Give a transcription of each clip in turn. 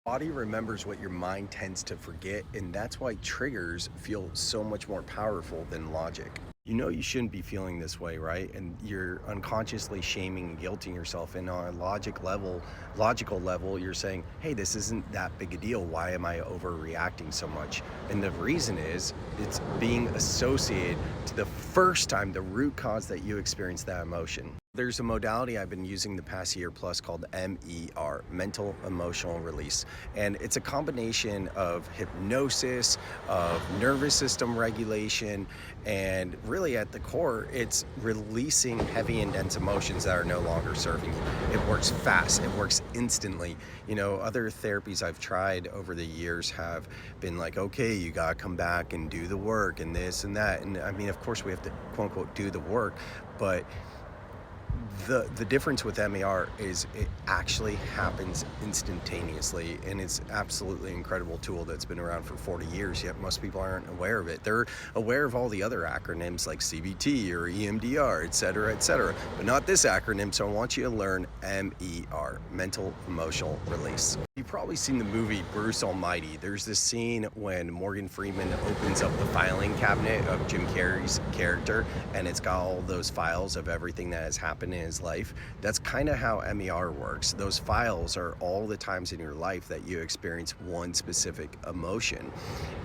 Body remembers what your mind tends to forget, and that's why triggers feel so much more powerful than logic. You know you shouldn't be feeling this way, right? And you're unconsciously shaming and guilting yourself. And on a logical level, you're saying, hey, this isn't that big a deal. Why am I overreacting so much? And the reason is it's being associated to the first time, the root cause that you experience that emotion. There's a modality I've been using the past year plus called MER, mental emotional release. And it's a combination of hypnosis, of nervous system regulation, and really at the core, it's releasing heavy and dense emotions that are no longer serving you. It works fast, it works instantly. You know, other therapies I've tried over the years have been like, okay, you gotta come back and do the work and this and that. And I mean, of course, we have to quote unquote do the work, but the difference with MER is it actually happens instantaneously, and it's absolutely incredible tool that's been around for 40 years, yet most people aren't aware of it. They're aware of all the other acronyms like CBT or EMDR, et cetera, but not this acronym. So I want you to learn MER, mental emotional release. You've probably seen the movie Bruce Almighty. There's this scene when Morgan Freeman opens up the filing cabinet of Jim Carrey's character, and it's got all those files of everything that has happened in his life. That's kind of how MER works. Those files are all the times in your life that you experience one specific emotion.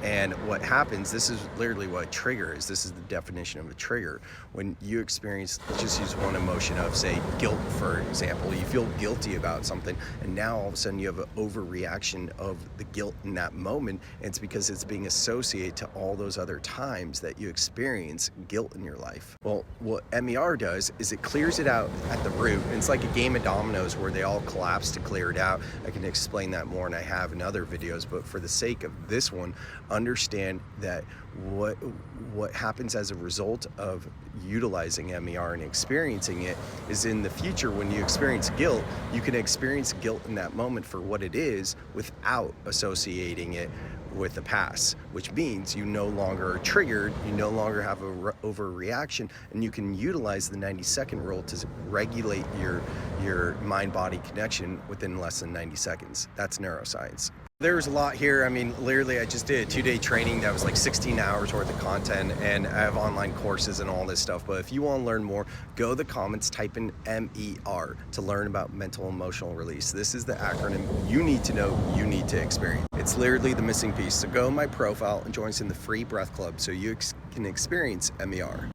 And what happens, this is literally what a trigger is. This is the definition of a trigger. When you experience, let's just use one emotion of, say, guilt, for example. You feel guilty about something, and now all of a sudden you have an overreaction of the guilt in that moment. And it's because it's being associated to all those other times that you experience guilt in your life. Well, what MER does is it clears it out at the root. And it's like a game of dominoes where they all collapse to clear it out. I can explain that more, and I have in other videos, but for the sake of this one, understand that what happens as a result of utilizing MER and experiencing it is in the future when you experience guilt, you can experience guilt in that moment for what it is without associating it with the past, which means you no longer are triggered, you no longer have a overreaction, and you can utilize the 90-second rule to regulate your mind-body connection within less than 90 seconds. That's neuroscience. There's a lot here. I mean, literally, I just did a 2-day training that was like 16 hours worth of content, and I have online courses and all this stuff. But if you want to learn more, go to the comments, type in MER to learn about mental emotional release. This is the acronym you need to know, you need to experience. It's literally the missing piece. So go to my profile and join us in the free breath club so you can experience MER.